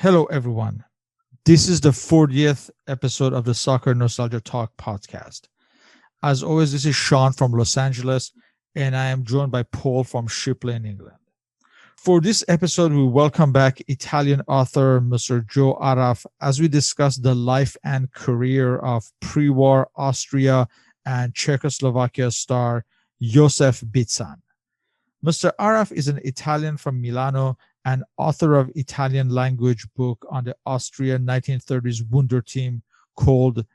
Hello, everyone. This is the 40th episode of the Soccernostalgia Talk Podcast. As always, this is Sean from Los Angeles, and I am joined by Paul from Shipley in England. For this episode, we welcome back Italian author Mr. Joe Araf as we discuss the life and career of pre-war Austria and Czechoslovakia star Josef Bican. Mr. Araf is an Italian from Milano and author of Italian language book on the Austrian 1930s Wunderteam called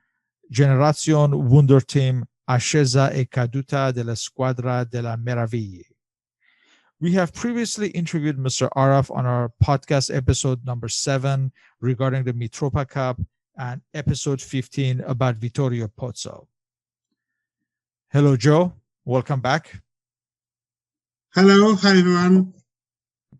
Generazione Wunderteam, Ascesa e caduta della squadra, delle meraviglie. We have previously interviewed Mr. Araf on our podcast episode number 7 regarding the Mitropa Cup and episode 15 about Vittorio Pozzo. Hello, Joe. Welcome back. Hello. Hi, everyone.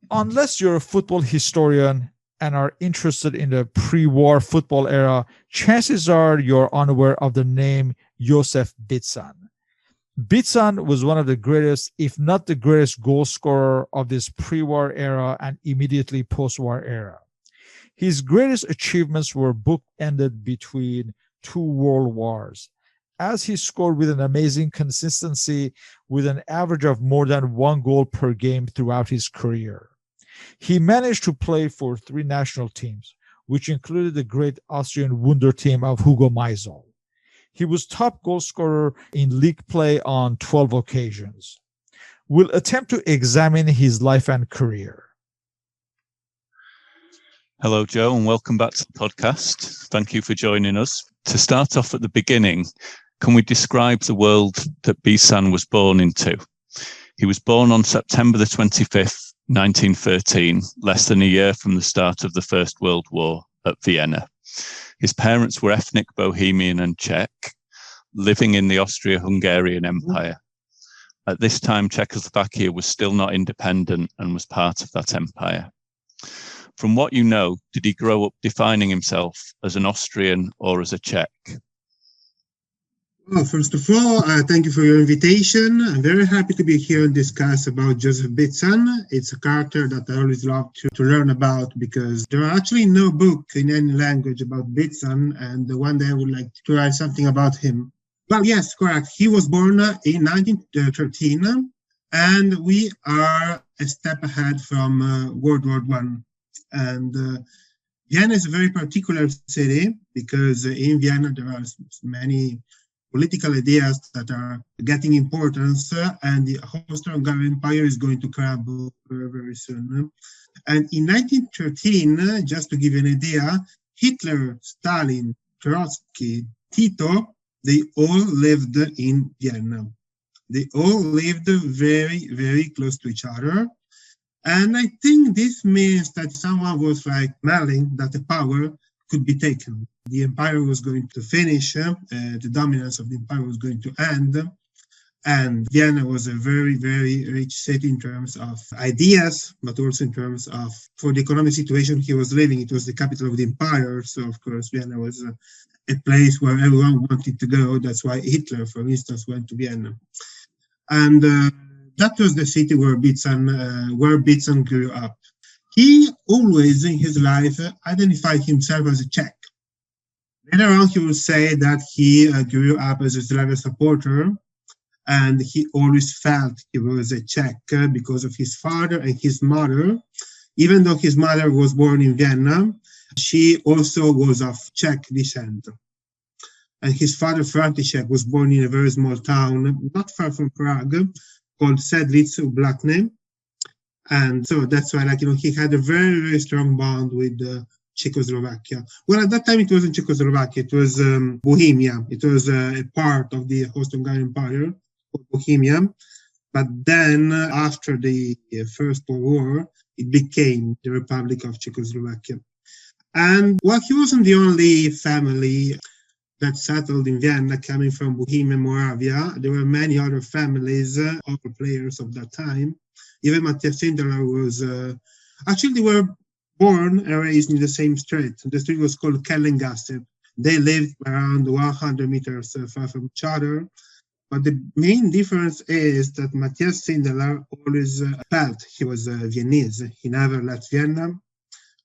Unless you're a football historian and are interested in the pre-war football era, chances are you're unaware of the name Josef Bican. Bican was one of the greatest, if not the greatest, goal scorer of this pre-war era and immediately post-war era. His greatest achievements were bookended between two world wars, as he scored with an amazing consistency with an average of more than 1 goal per game throughout his career. He managed to play for 3 national teams, which included the great Austrian Wunderteam of Hugo Meisel. He was top goal scorer in league play on 12 occasions. We'll attempt to examine his life and career. Hello, Joe, and welcome back to the podcast. Thank you for joining us. To start off at the beginning, can we describe the world that Bican was born into? He was born on September the 25th, 1913, less than a year from the start of the First World War at Vienna. His parents were ethnic Bohemian and Czech, living in the Austro-Hungarian Empire. At this time, Czechoslovakia was still not independent and was part of that empire. From what you know, did he grow up defining himself as an Austrian or as a Czech? Well, first of all, thank you for your invitation. I'm very happy to be here and discuss about Josef Bican. It's a character that I always love to learn about because there are actually no book in any language about Bican, and one day I would like to write something about him. Well, yes, correct. He was born in 1913, and we are a step ahead from World War I. And Vienna is a very particular city because in Vienna there are many political ideas that are getting importance, and the Austro-Hungarian Empire is going to crumble very, very soon. And in 1913, just to give you an idea, Hitler, Stalin, Trotsky, Tito, they all lived in Vienna. They all lived very, very close to each other. And I think this means that someone was like smelling that the power could be taken. The empire was going to finish, the dominance of the empire was going to end, and Vienna was a very, very rich city in terms of ideas, but also in terms of, for the economic situation he was living, it was the capital of the empire, so of course Vienna was a place where everyone wanted to go. That's why Hitler, for instance, went to Vienna. And that was the city where Bican grew up. He always in his life identified himself as a Czech. Later on, he will say that he grew up as a Slavia supporter, and he always felt he was a Czech because of his father and his mother. Even though his mother was born in Vienna, she also was of Czech descent. And his father, František, was born in a very small town, not far from Prague, called Sedlice u Blatne. And so that's why, he had a very, very strong bond with Czechoslovakia. Well, at that time, it wasn't Czechoslovakia. It was Bohemia. It was a part of the Austro-Hungarian Empire, Bohemia. But then, after the First World War, it became the Republic of Czechoslovakia. And, well, he wasn't the only family that settled in Vienna coming from Bohemia, Moravia. There were many other families, other players of that time. Even Matthias Sindelar was, actually they were born and raised in the same street. The street was called Kellengasse. They lived around 100 meters far from each other. But the main difference is that Matthias Sindelar always felt he was Viennese. He never left Vienna.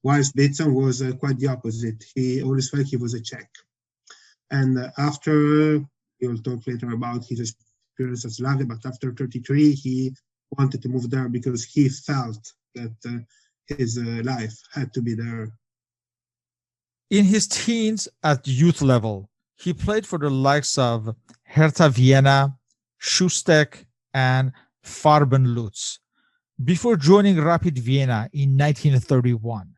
whilst Bican was quite the opposite. He always felt he was a Czech. And after, we'll talk later about his experience at Slavia, but after 33, he wanted to move there because he felt that his life had to be there. In his teens at youth level, he played for the likes of Hertha Vienna, Šustek, and Farbenlutz before joining Rapid Vienna in 1931.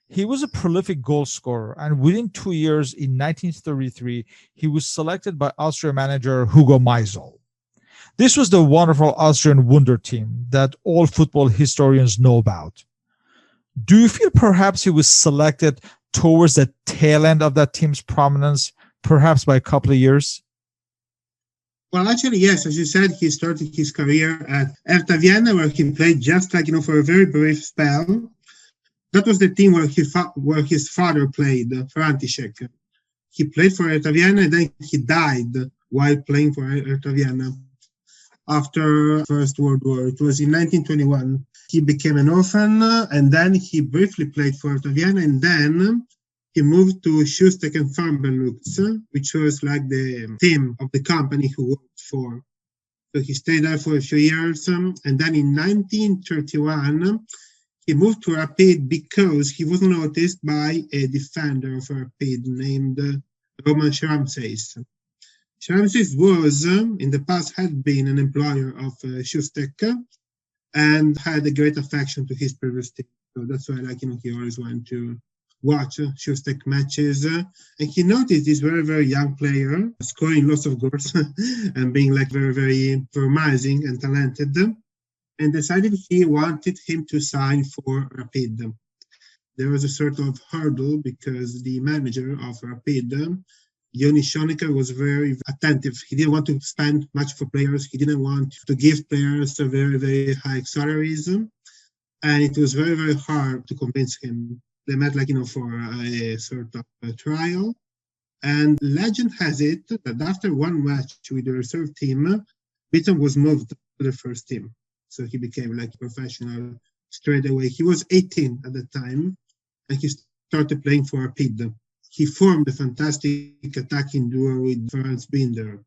He was a prolific goal scorer, and within 2 years, in 1933, he was selected by Austrian manager Hugo Meisel. This was the wonderful Austrian Wunderteam that all football historians know about. Do you feel perhaps he was selected towards the tail end of that team's prominence, perhaps by a couple of years? Well, actually, yes. As you said, he started his career at Hertha Vienna, where he played just for a very brief spell. That was the team where his father played, František. He played for Hertha Vienna, and then he died while playing for Hertha Vienna after First World War. It was in 1921. He became an orphan, and then he briefly played for Hertha Vienna, and then he moved to Šustek and Farbenlutz, which was like the team of the company he worked for. So he stayed there for a few years, and then in 1931, he moved to Rapid because he was noticed by a defender of Rapid named Roman Šramsejs. Šramsejs was, in the past, had been an employer of Šustek and had a great affection to his previous team. So that's why, he always went to watch Šustek matches. And he noticed this very, very young player scoring lots of goals and being very, very promising and talented, and decided he wanted him to sign for Rapid. There was a sort of hurdle because the manager of Rapid, Joni Schonecker, was very attentive. He didn't want to spend much for players. He didn't want to give players very, very high salaries. And it was very, very hard to convince him. They met for a sort of a trial. And legend has it that after one match with the reserve team, Bican was moved to the first team. So he became a professional straight away. He was 18 at the time, and he started playing for Rapid. He formed a fantastic attacking duo with Franz Binder.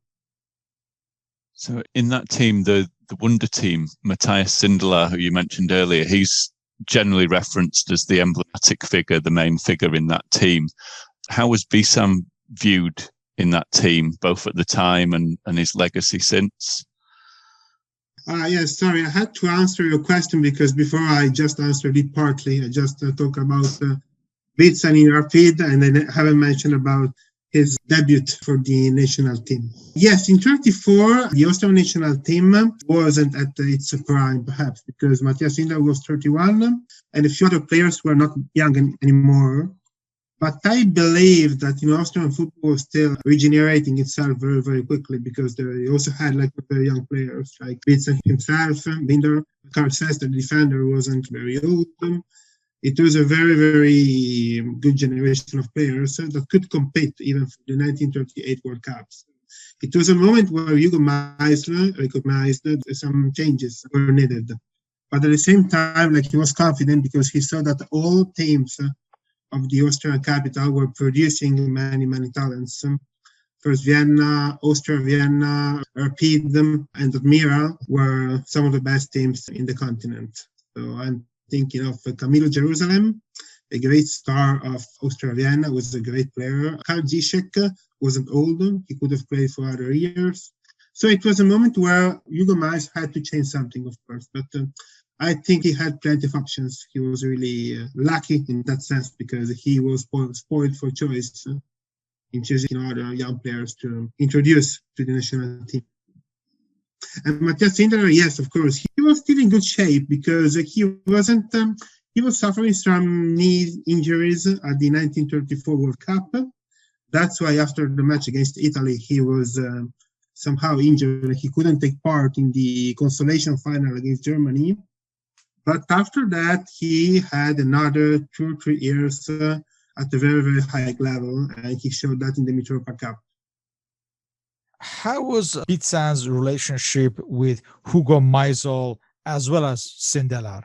So in that team, the Wonder Team, Matthias Sindelar, who you mentioned earlier, he's generally referenced as the emblematic figure, the main figure in that team. How was Bican viewed in that team, both at the time and his legacy since? Yes, sorry, I had to answer your question because before I just answered it partly. I just talked about Bican in Rapid, and I haven't mentioned about his debut for the national team. Yes, in 34, the Austrian national team wasn't at its prime, perhaps, because Matthias Sindelar was 31, and a few other players were not young anymore. But I believe that Austrian football was still regenerating itself very, very quickly because they also had very young players like Bican himself, Binder. Carl says that the defender wasn't very old. It was a very, very good generation of players that could compete even for the 1938 World Cups. It was a moment where Hugo Meisel recognized that some changes were needed. But at the same time, he was confident because he saw that all teams of the Austrian capital were producing many, many talents. First Vienna, Austria Vienna, Rapid, and Admira were some of the best teams in the continent. So I'm thinking of Camilo Jerusalem, a great star of Austria Vienna, was a great player. Karl Zizek wasn't old, he could have played for other years. So it was a moment where Hugo Meisel had to change something, of course, but I think he had plenty of options. He was really lucky in that sense because he was spoiled for choice in choosing other young players to introduce to the national team. And Matthias Sindelar, yes, of course, he was still in good shape because he was suffering from knee injuries at the 1934 World Cup. That's why after the match against Italy, he was somehow injured. He couldn't take part in the consolation final against Germany. But after that, he had another 2 or 3 years at a very, very high level, and he showed that in the Mitropa Cup. How was Bican's relationship with Hugo Meisel as well as Sindelar?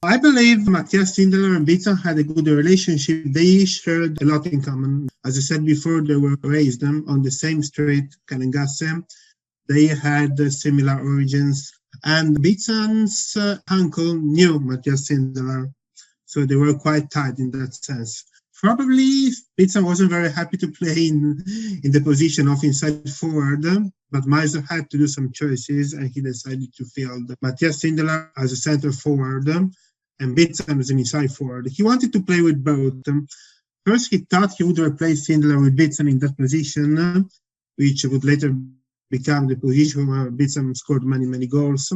I believe Matthias Sindelar and Bican had a good relationship. They shared a lot in common. As I said before, they were raised on the same street, Kanengasse. They had similar origins. And Bican's uncle knew Matthias Sindelar, so they were quite tight in that sense. Probably Bican wasn't very happy to play in the position of inside forward, but Meisel had to do some choices, and he decided to field Matthias Sindelar as a center forward and Bican as an inside forward. He wanted to play with both. First, he thought he would replace Sindelar with Bican in that position, which would later become the position where Bican scored many goals.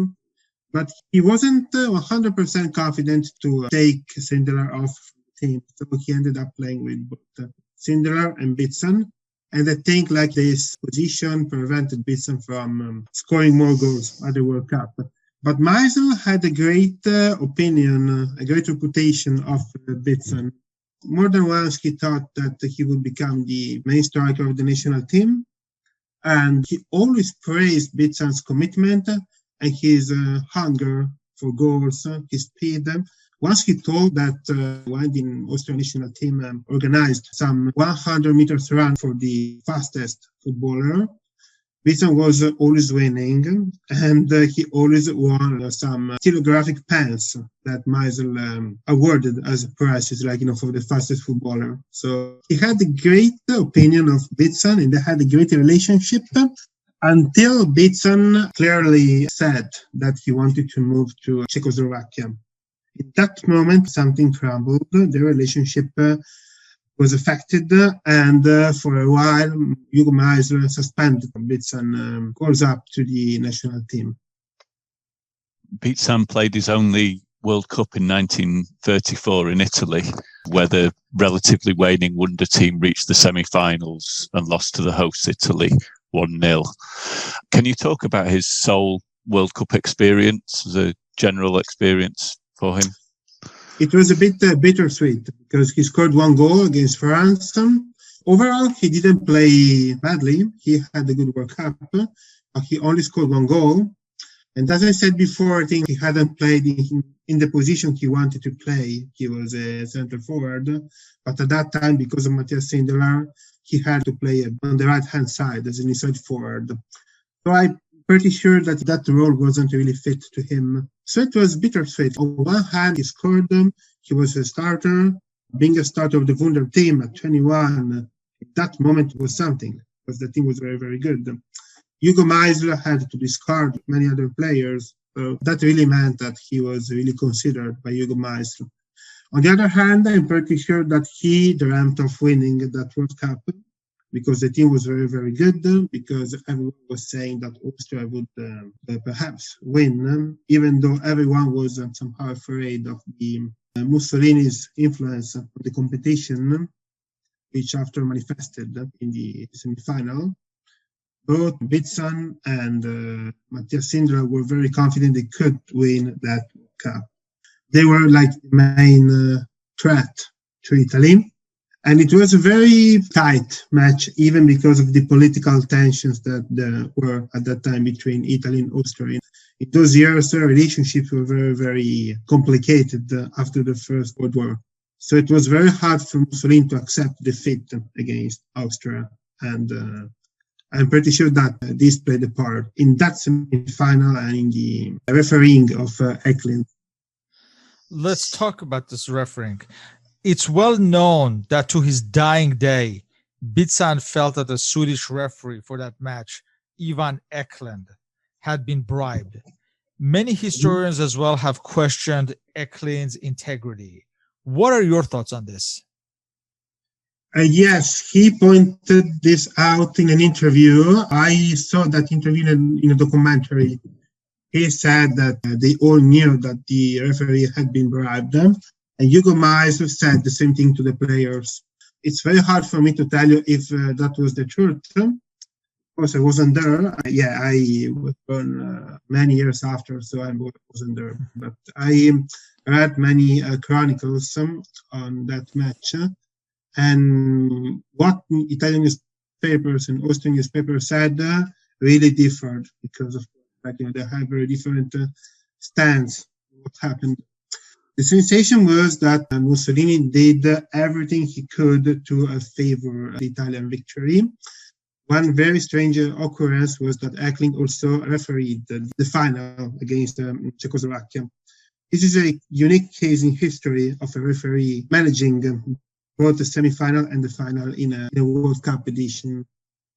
But he wasn't 100% confident to take Sindelar off the team, so he ended up playing with both Sindelar and Bican. And I think like this position prevented Bican from scoring more goals at the World Cup. But Meisel had a great opinion, a great reputation of Bican. More than once he thought that he would become the main striker of the national team. And he always praised Bican's commitment and his hunger for goals, his speed. Once he told that when the Austrian national team organized some 100 meters run for the fastest footballer, Bican was always winning, and he always won some telegraphic pens that Meisel awarded as prizes, like, for the fastest footballer. So he had a great opinion of Bican, and they had a great relationship until Bican clearly said that he wanted to move to Czechoslovakia. In that moment, something crumbled. The relationship was affected, and for a while, Hugo Meisel suspended Bican, calls up to the national team. Bican played his only World Cup in 1934 in Italy, where the relatively waning Wunder team reached the semi-finals and lost to the hosts Italy 1-0. Can you talk about his sole World Cup experience, the general experience for him? It was a bit bittersweet because he scored one goal against France. Overall, he didn't play badly. He had a good World Cup, but he only scored one goal. And as I said before, I think he hadn't played in the position he wanted to play. He was a center forward. But at that time, because of Matthias Sindelar, he had to play on the right-hand side as an inside forward. So I'm pretty sure that role wasn't really fit to him. So it was bittersweet. On one hand, he scored them. He was a starter. Being a starter of the Wunder team at 21, at that moment was something, because the team was very good. Hugo Meisel had to discard many other players. So that really meant that he was really considered by Hugo Meisel. On the other hand, I'm pretty sure that he dreamt of winning that World Cup, because the team was very good, because everyone was saying that Austria would perhaps win, even though everyone was somehow afraid of the Mussolini's influence on the competition, which after manifested in the semi-final. Both Bican and Matthias Sindelar were very confident they could win that cup. They were like the main threat to Italy. And it was a very tight match, even because of the political tensions that were at that time between Italy and Austria. In those years, the relationships were very complicated after the First World War. So it was very hard for Mussolini to accept defeat against Austria. And I'm pretty sure that this played a part in that semi-final and in the refereeing of Eklund. Let's talk about this refereeing. It's well known that to his dying day, Bican felt that the Swedish referee for that match, Ivar Eklund, had been bribed. Many historians as well have questioned Eklund's integrity. What are your thoughts on this? Yes, he pointed this out in an interview. I saw that interview in a documentary. He said that they all knew that the referee had been bribed. And Hugo Meisel said the same thing to the players. It's very hard for me to tell you if that was the truth. Of course, I wasn't there. I was born many years after, so I wasn't there. But I read many chronicles on that match. And what Italian newspapers and Austrian newspapers said really differed because of they had very different stance on what happened. The sensation was that Mussolini did everything he could to favor the Italian victory. One very strange occurrence was that Eklund also refereed the final against Czechoslovakia. This is a unique case in history of a referee managing both the semi-final and the final in a World Cup edition.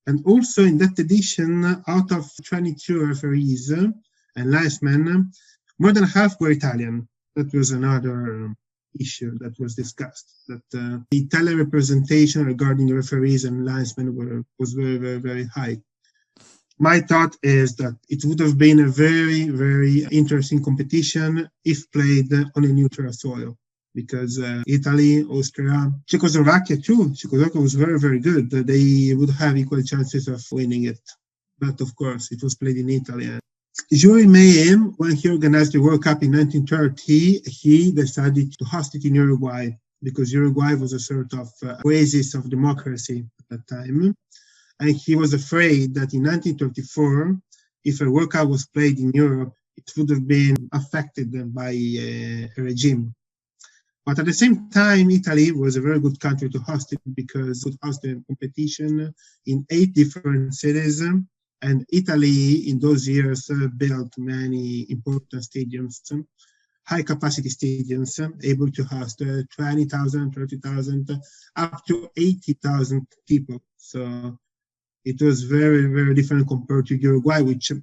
And also in that edition, out of 22 referees and linesmen, more than half were Italian. That was another issue that was discussed, that the Italian representation regarding referees and linesmen was very, very, very high. My thought is that it would have been a very, very interesting competition if played on a neutral soil, because Italy, Austria, Czechoslovakia too. Czechoslovakia was very, very good. They would have equal chances of winning it. But of course, it was played in Italy. During May, when he organized the World Cup in 1930, he decided to host it in Uruguay, because Uruguay was a sort of oasis of democracy at that time. And he was afraid that in 1934, if a World Cup was played in Europe, it would have been affected by a regime. But at the same time, Italy was a very good country to host it, because it hosted the competition in 8 different cities. And Italy, in those years, built many important stadiums, high-capacity stadiums, able to host 20,000, 30,000, up to 80,000 people. So it was very, very different compared to Uruguay, which, in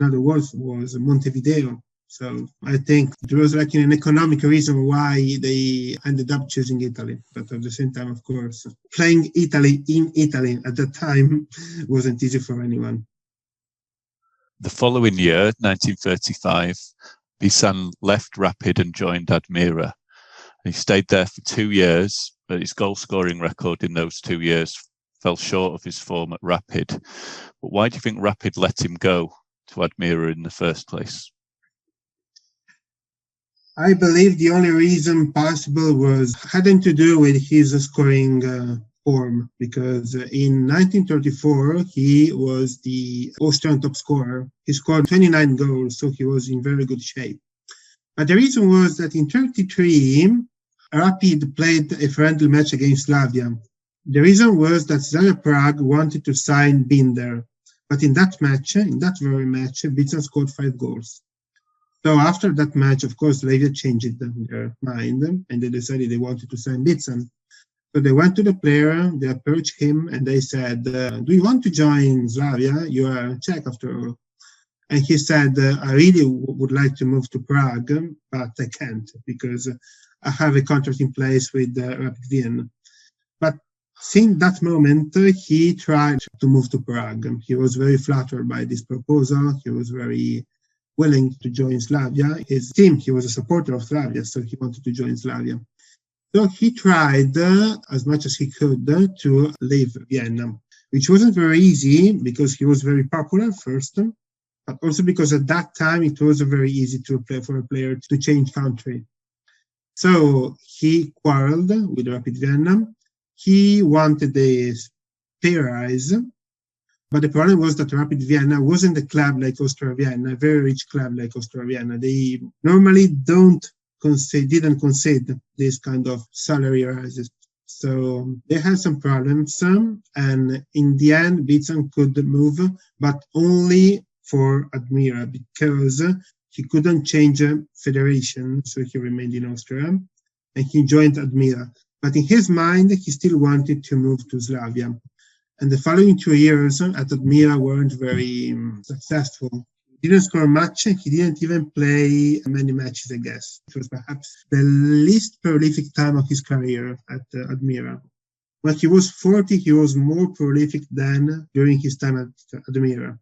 other words, was Montevideo. So I think it was like an economic reason why they ended up choosing Italy. But at the same time, of course, playing Italy in Italy at that time wasn't easy for anyone. The following year, 1935, Bican left Rapid and joined Admira. He stayed there for 2 years, but his goal-scoring record in those 2 years fell short of his form at Rapid. But why do you think Rapid let him go to Admira in the first place? I believe the only reason possible hadn't to do with his scoring form, because in 1934 he was the Austrian top scorer. He scored 29 goals, so he was in very good shape. But the reason was that in 1933, Rapid played a friendly match against Slavia. The reason was that Slavia Prague wanted to sign Binder, but in that very match, Bican scored 5 goals. So after that match, of course, Slavia changed their mind, and they decided they wanted to sign Bican. So they went to the player, they approached him, and they said, do you want to join Slavia? You are Czech after all. And he said, I really would like to move to Prague, but I can't, because I have a contract in place with Rapid Vienna. But since that moment, he tried to move to Prague. He was very flattered by this proposal. He was very willing to join Slavia. His team, he was a supporter of Slavia, so he wanted to join Slavia. So he tried as much as he could to leave Vienna, which wasn't very easy, because he was very popular first, but also because at that time it was very easy for a player to change country. So he quarreled with Rapid Vienna. He wanted a pay rise, but the problem was that Rapid Vienna wasn't a club like Austria Vienna, a very rich club like Austria Vienna. They normally didn't concede this kind of salary rises. So they had some problems, and in the end, Bican could move, but only for Admira, because he couldn't change federation, so he remained in Austria, and he joined Admira. But in his mind, he still wanted to move to Slavia. And the following 2 years at Admira weren't very successful. He didn't score much. He didn't even play many matches, I guess. It was perhaps the least prolific time of his career at Admira. When he was 40, he was more prolific than during his time at Admira.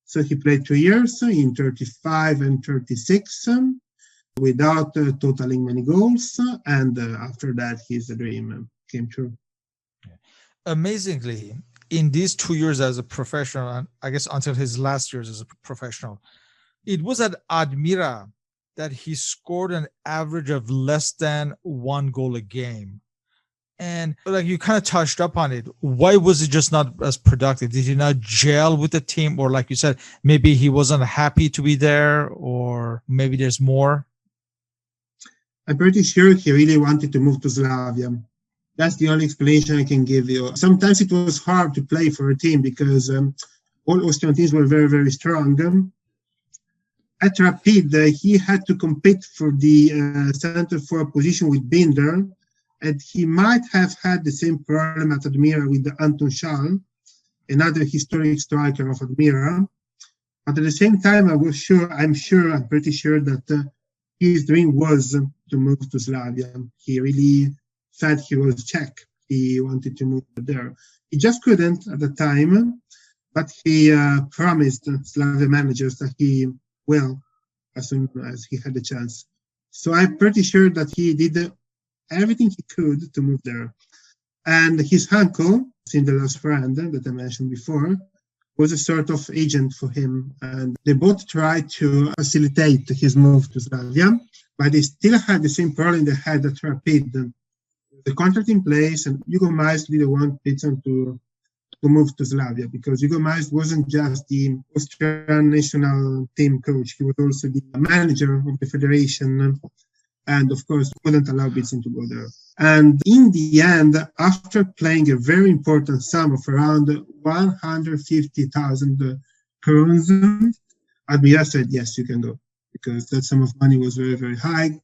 So he played 2 years in 35 and 36 without totaling many goals. And after that, his dream came true. Amazingly, in these 2 years as a professional, and I guess until his last years as a professional, it was at Admira that he scored an average of less than 1 goal a game. And like you kind of touched up on it, why was it just not as productive? Did he not gel with the team? Or like you said, maybe he wasn't happy to be there, or maybe there's more? I'm pretty sure he really wanted to move to Slavia. That's the only explanation I can give you. Sometimes it was hard to play for a team because all Austrian teams were very, very strong. At Rapid, he had to compete for the center forward position with Binder, and he might have had the same problem at Admira with Anton Schall, another historic striker of Admira. But at the same time, I'm pretty sure that his dream was to move to Slavia. He really felt he was Czech. He wanted to move there. He just couldn't at the time, but he promised Slavia managers that he will as soon as he had the chance. So I'm pretty sure that he did everything he could to move there. And his uncle, Cinderell's friend that I mentioned before, was a sort of agent for him. And they both tried to facilitate his move to Slavia, but they still had the same problem they had at Rapid. The contract in place, and Hugo Meis didn't want Bican to move to Slavia because Hugo Meis wasn't just the Austrian national team coach, he was also the manager of the federation, and of course couldn't allow Bican to go there. And in the end, after playing a very important sum of around 150,000 crowns, Admira said, yes, you can go, because that sum of money was very, very high.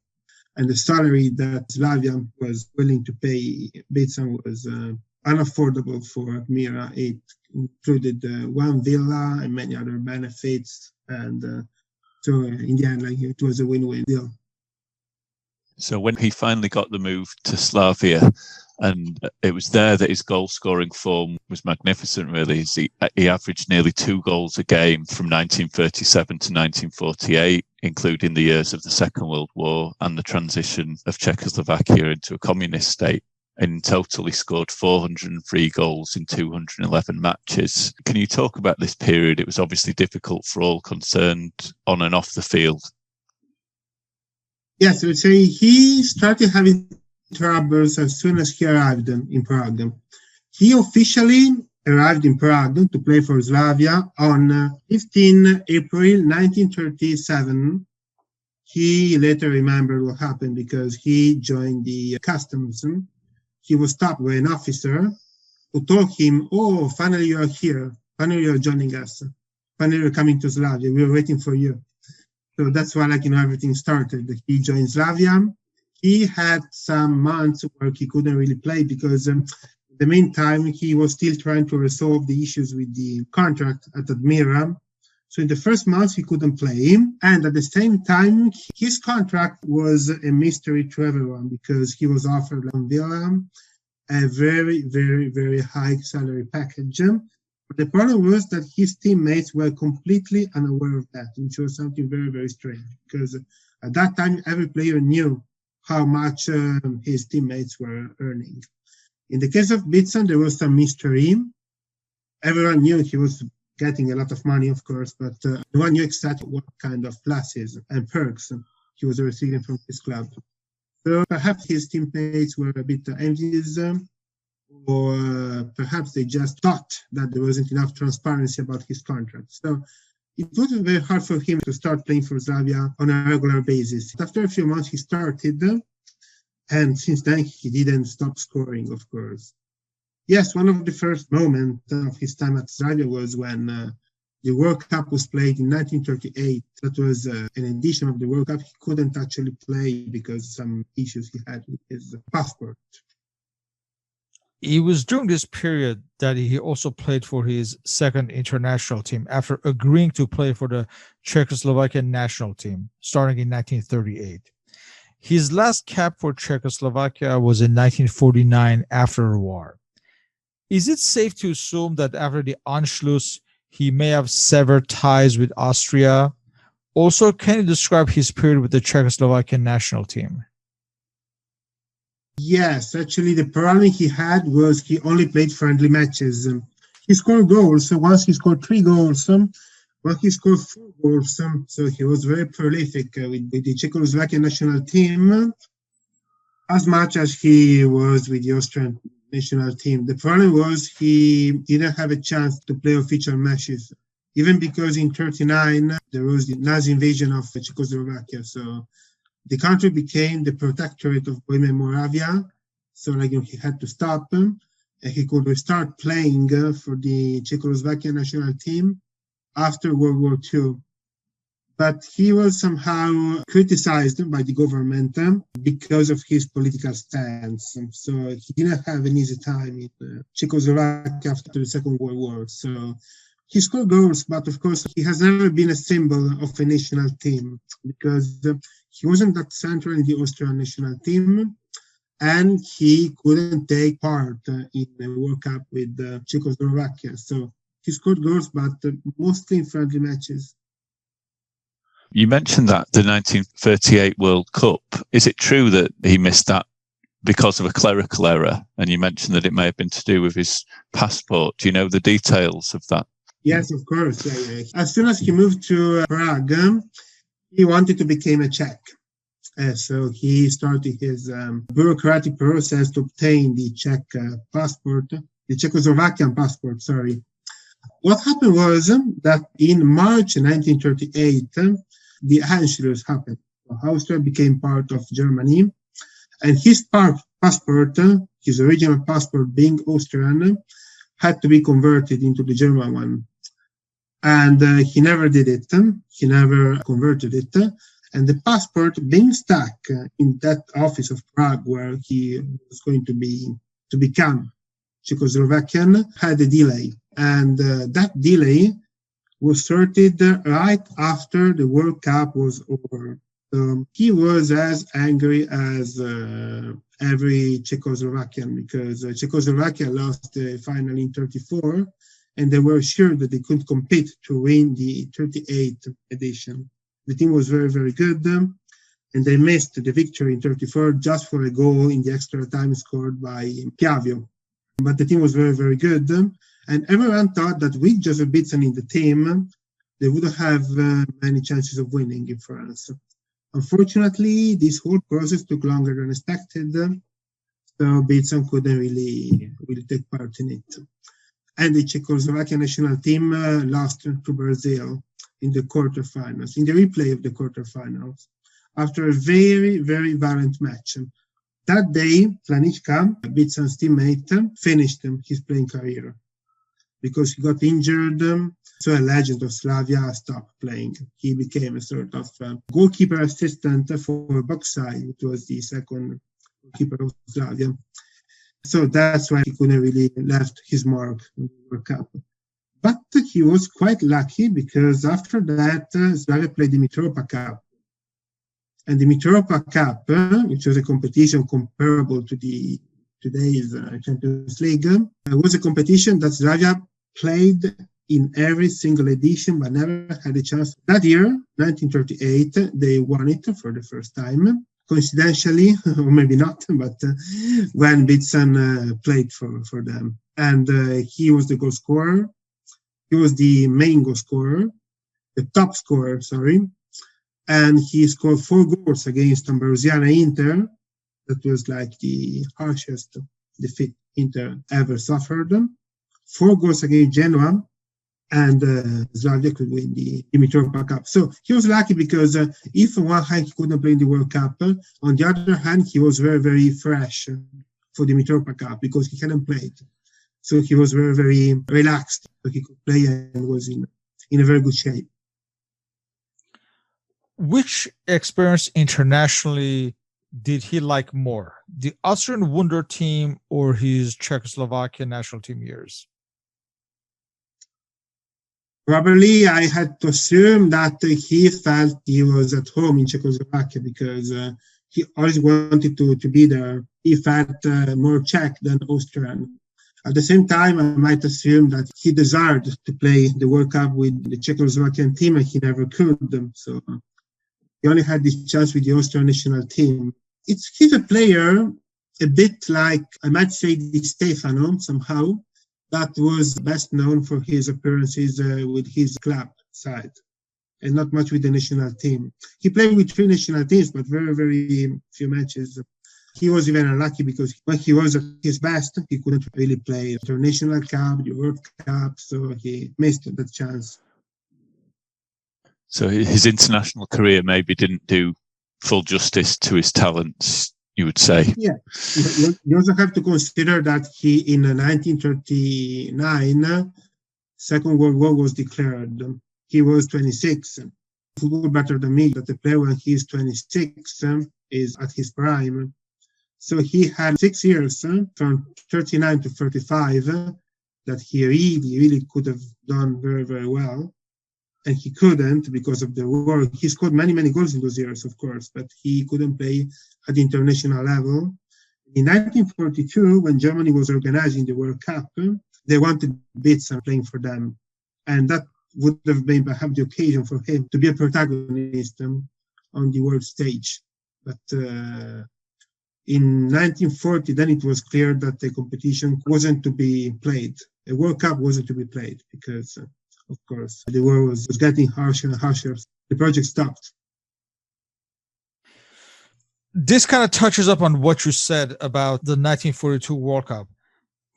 And the salary that Slavia was willing to pay Bican was unaffordable for Admira. It included one villa and many other benefits. And so in the end, it was a win-win deal. So when he finally got the move to Slavia, and it was there that his goal-scoring form was magnificent, really. He averaged nearly 2 goals a game from 1937 to 1948, including the years of the Second World War and the transition of Czechoslovakia into a communist state. In total, he scored 403 goals in 211 matches. Can you talk about this period? It was obviously difficult for all concerned on and off the field. Yes, I would say he started having troubles as soon as he arrived in Prague. He officially arrived in Prague to play for Slavia on 15 April 1937. He later remembered what happened because he joined the customs. He was stopped by an officer who told him, oh, finally you are here. Finally you are joining us. Finally you're coming to Slavia. We were waiting for you. So that's why, everything started. He joined Slavia. He had some months where he couldn't really play because in the meantime, he was still trying to resolve the issues with the contract at Admira. So in the first months, he couldn't play. And at the same time, his contract was a mystery to everyone because he was offered on Villa a very, very, very high salary package. But the problem was that his teammates were completely unaware of that, which was something very, very strange because at that time, every player knew how much his teammates were earning. In the case of Bican, there was some mystery. Everyone knew he was getting a lot of money, of course, but no one knew exactly what kind of pluses and perks he was receiving from his club. So perhaps his teammates were a bit envious, or perhaps they just thought that there wasn't enough transparency about his contract. So it was very hard for him to start playing for Slavia on a regular basis. After a few months, he started, and since then, he didn't stop scoring, of course. Yes, one of the first moments of his time at Slavia was when the World Cup was played in 1938. That was an edition of the World Cup. He couldn't actually play because of some issues he had with his passport. It was during this period that he also played for his second international team after agreeing to play for the Czechoslovakian national team starting in 1938. His last cap for Czechoslovakia was in 1949 after the war. Is it safe to assume that after the Anschluss, he may have severed ties with Austria? Also, can you describe his period with the Czechoslovakian national team? Yes, actually, the problem he had was he only played friendly matches. He scored goals. So once he scored 3 goals, once he scored 4 goals. So he was very prolific with the Czechoslovakian national team, as much as he was with the Austrian national team. The problem was he didn't have a chance to play official matches, even because in 1939 there was the Nazi invasion of Czechoslovakia. So the country became the protectorate of Bohemia and Moravia. So he had to stop, and he could restart playing for the Czechoslovakian national team after World War II. But he was somehow criticized by the government because of his political stance. So he didn't have an easy time in Czechoslovakia after the Second World War. So he scored goals, but of course he has never been a symbol of a national team because he wasn't that central in the Austrian national team, and he couldn't take part in the World Cup with Czechoslovakia. So he scored goals, but mostly in friendly matches. You mentioned that the 1938 World Cup. Is it true that he missed that because of a clerical error? And you mentioned that it may have been to do with his passport. Do you know the details of that? Yes, of course. As soon as he moved to Prague, he wanted to become a Czech. So he started his bureaucratic process to obtain the Czech passport, the Czechoslovakian passport, sorry. What happened was that in March 1938, the Anschluss happened. Austria became part of Germany, and his passport, his original passport being Austrian, had to be converted into the German one. And he never did it. He never converted it. And the passport being stuck in that office of Prague where he was going to become Czechoslovakian had a delay. And that delay was sorted right after the World Cup was over. He was as angry as every Czechoslovakian because Czechoslovakia lost the final in 1934, and they were sure that they could compete to win the 38th edition. The team was very, very good, and they missed the victory in 1934 just for a goal in the extra time scored by Piavio. But the team was very, very good. And everyone thought that with Josef Bican in the team, they would have many chances of winning in France. Unfortunately, this whole process took longer than expected, so Bican couldn't really take part in it. And the Czechoslovakian national team lost to Brazil in the quarterfinals, in the replay of the quarterfinals, after a very, very violent match. That day, Planička, Bican's teammate, finished his playing career because he got injured. So a legend of Slavia stopped playing. He became a sort of goalkeeper assistant for Boksai, which was the second goalkeeper of Slavia. So that's why he couldn't really left his mark in the World Cup. But he was quite lucky because after that, Slavia played the Mitropa Cup. And the Mitropa Cup, which was a competition comparable to today's Champions League, was a competition that Slavia played in every single edition, but never had a chance. That year, 1938, they won it for the first time. Coincidentally, or maybe not, but when Bican played for them. And he was the goal scorer. He was the main goal scorer, the top scorer, sorry. And he scored 4 goals against Ambrosiana Inter. That was like the harshest defeat Inter ever suffered. 4 goals against Genoa, and Slavia could win the Mitropa Cup. So he was lucky because if on one hand he couldn't play in the World Cup, on the other hand he was very, very fresh for the Mitropa Cup because he hadn't played. So he was very, very relaxed. So he could play and was in a very good shape. Which experience internationally did he like more? The Austrian Wunderteam or his Czechoslovakian national team years? Probably I had to assume that he felt he was at home in Czechoslovakia because he always wanted to be there. He felt more Czech than Austrian. At the same time, I might assume that he desired to play the World Cup with the Czechoslovakian team and he never could. So he only had this chance with the Austrian national team. He's a player a bit like, I might say, Di Stefano somehow, that was best known for his appearances with his club side and not much with the national team. He played with 3 national teams, but very, very few matches. He was even unlucky because when he was at his best, he couldn't really play the International Cup, the World Cup, so he missed that chance. So his international career maybe didn't do full justice to his talents, you would say. Yeah. You also have to consider that in 1939, Second World War was declared. He was 26. Football better than me, that the player when he is 26 is at his prime. So he had 6 years from 39 to 35 that he really could have done very, very well. And he couldn't because of the war. He scored many goals in those years, of course, but he couldn't play at the international level. In 1942, when Germany was organizing the World Cup, they wanted Bican playing for them. And that would have been perhaps the occasion for him to be a protagonist on the world stage. But in 1940, then it was clear that the competition wasn't to be played. The World Cup wasn't to be played because, of course, the war was getting harsher and harsher. The project stopped. This kind of touches up on what you said about the 1942 World Cup.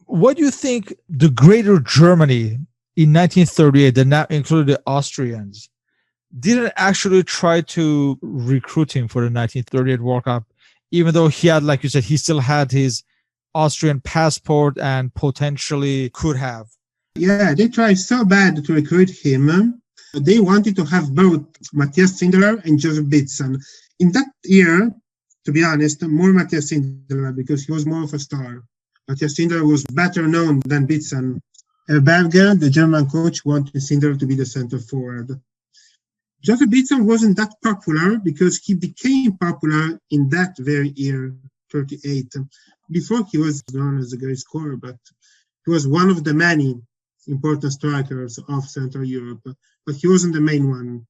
What do you think the greater Germany in 1938, that now included the Austrians, didn't actually try to recruit him for the 1938 World Cup, even though he had, like you said, he still had his Austrian passport and potentially could have? Yeah, they tried so bad to recruit him. They wanted to have both Matthias Sindelar and Josef Bican. In that year, to be honest, more Matthias Sindelar because he was more of a star. Matthias Sindelar was better known than Bican. Berger, the German coach, wanted Sindelar to be the center forward. Josef Bican wasn't that popular because he became popular in that very year, 38. Before he was known as a great scorer, but he was one of the many important strikers of Central Europe, but he wasn't the main one.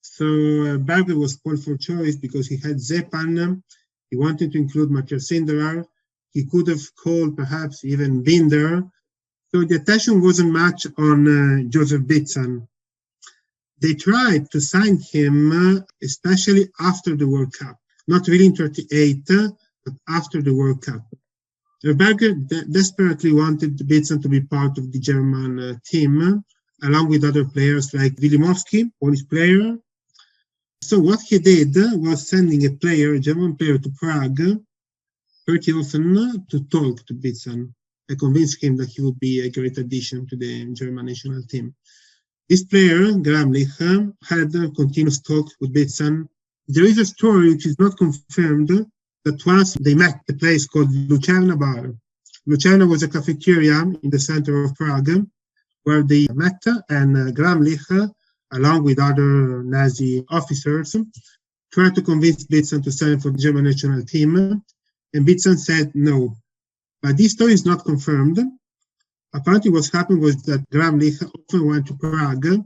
So Berger was called for choice because he had Zepan. He wanted to include Matthias Sindelar. He could have called perhaps even Binder. So the attention wasn't much on Josef Bican. They tried to sign him, especially after the World Cup. Not really in 38, but after the World Cup. Berger desperately wanted Bican to be part of the German team, along with other players like Wilimowski, Polish player. So what he did was sending a German player to Prague, pretty often to talk to Bican. I convinced him that he would be a great addition to the German national team. This player, Gramlich, had a continuous talk with Bican. There is a story which is not confirmed that once they met a place called Lucerna Bar. Lucerna was a cafeteria in the center of Prague where they met, and Gramlich, along with other Nazi officers, tried to convince Bican to sign for the German national team, and Bican said no. But this story is not confirmed. Apparently what happened was that Gramlich often went to Prague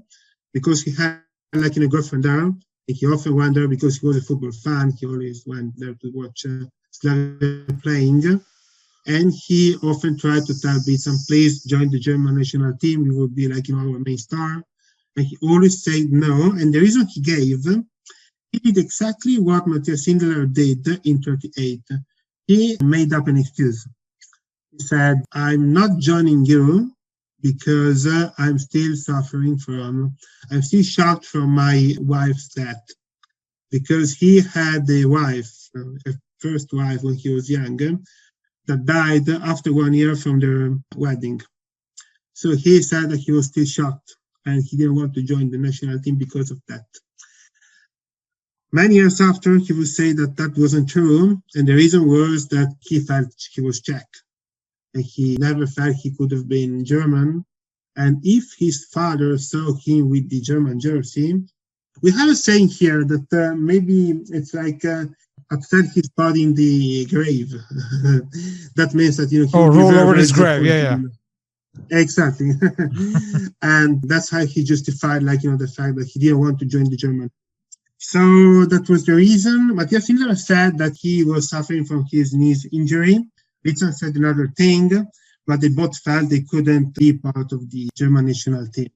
because he had a girlfriend there, and he often went there because he was a football fan. He always went there to watch Slavia playing. And he often tried to tell Bican, please join the German national team. You will be our main star. And he always said no. And the reason he gave, he did exactly what Matthias Sindelar did in 38. He made up an excuse. He said, I'm not joining you because I'm still I'm still shocked from my wife's death. Because he had a wife, a first wife when he was young, that died after 1 year from their wedding. So he said that he was still shocked and he didn't want to join the national team because of that. Many years after, he would say that wasn't true, and the reason was that he felt he was Czech. And he never felt he could have been German. And if his father saw him with the German jersey, we have a saying here that maybe it's like upset his body in the grave. That means that he roll over his grave. Yeah. Exactly. And that's how he justified the fact that he didn't want to join the German. So that was the reason. Matthias Sindelar said that he was suffering from his knee injury. Bican said another thing, but they both felt they couldn't be part of the German national team.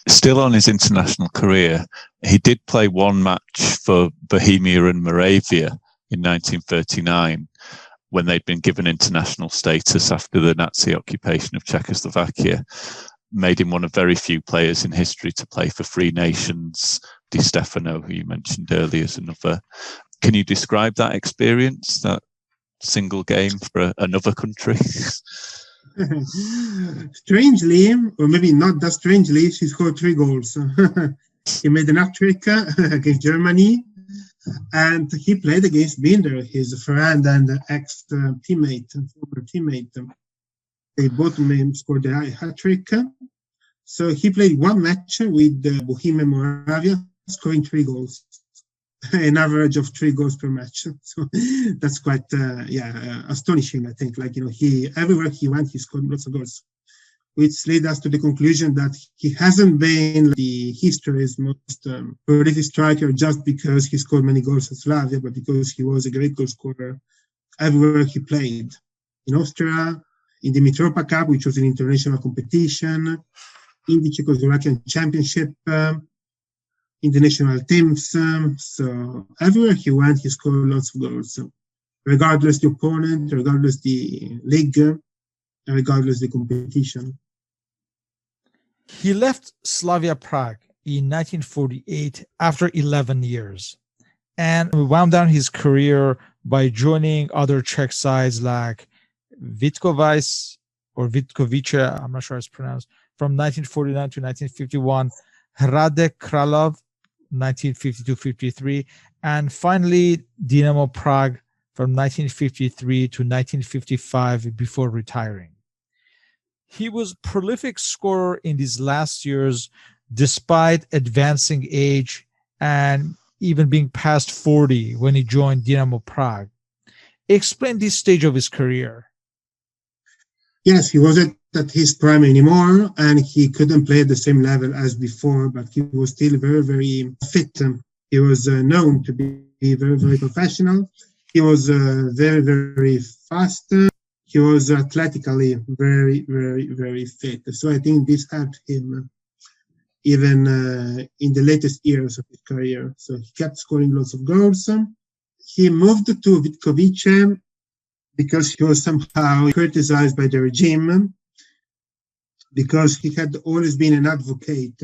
Still on his international career, he did play one match for Bohemia and Moravia in 1939 when they'd been given international status after the Nazi occupation of Czechoslovakia. Made him one of very few players in history to play for three nations Di Stefano, who you mentioned earlier, is another. Can you describe that experience, that single game for another country? Strangely, or maybe not that strangely, she scored 3 goals. He made an hat-trick against Germany, and he played against Binder, his friend and ex-teammate, former teammate. They both scored a hat-trick. So he played 1 match with Bohemian Moravia, scoring 3 goals. An average of 3 goals per match. So that's quite, astonishing, I think. Everywhere he went, he scored lots of goals, which led us to the conclusion that he hasn't been the history's most prolific striker just because he scored many goals at Slavia, but because he was a great goal scorer everywhere he played. In Austria, in the Mitropa Cup, which was an international competition, in the Czechoslovakian Championship, in the national teams. So everywhere he went, he scored lots of goals, regardless the opponent, regardless the league, regardless the competition. He left Slavia Prague in 1948 after 11 years and wound down his career by joining other Czech sides like Vitkovice or Vitkovice, I'm not sure how it's pronounced, from 1949 to 1951, Hradec Králové, 1952-53, and finally Dynamo Prague from 1953 to 1955 before retiring. He was a prolific scorer in these last years despite advancing age and even being past 40 when he joined Dynamo Prague. Explain this stage of his career. Yes, he wasn't at his prime anymore, and he couldn't play at the same level as before, but he was still very, very fit. He was known to be very, very professional. He was very, very fast. He was athletically very, very, very fit. So I think this helped him even in the latest years of his career. So he kept scoring lots of goals. He moved to Vitkovice because he was somehow criticized by the regime, because he had always been an advocate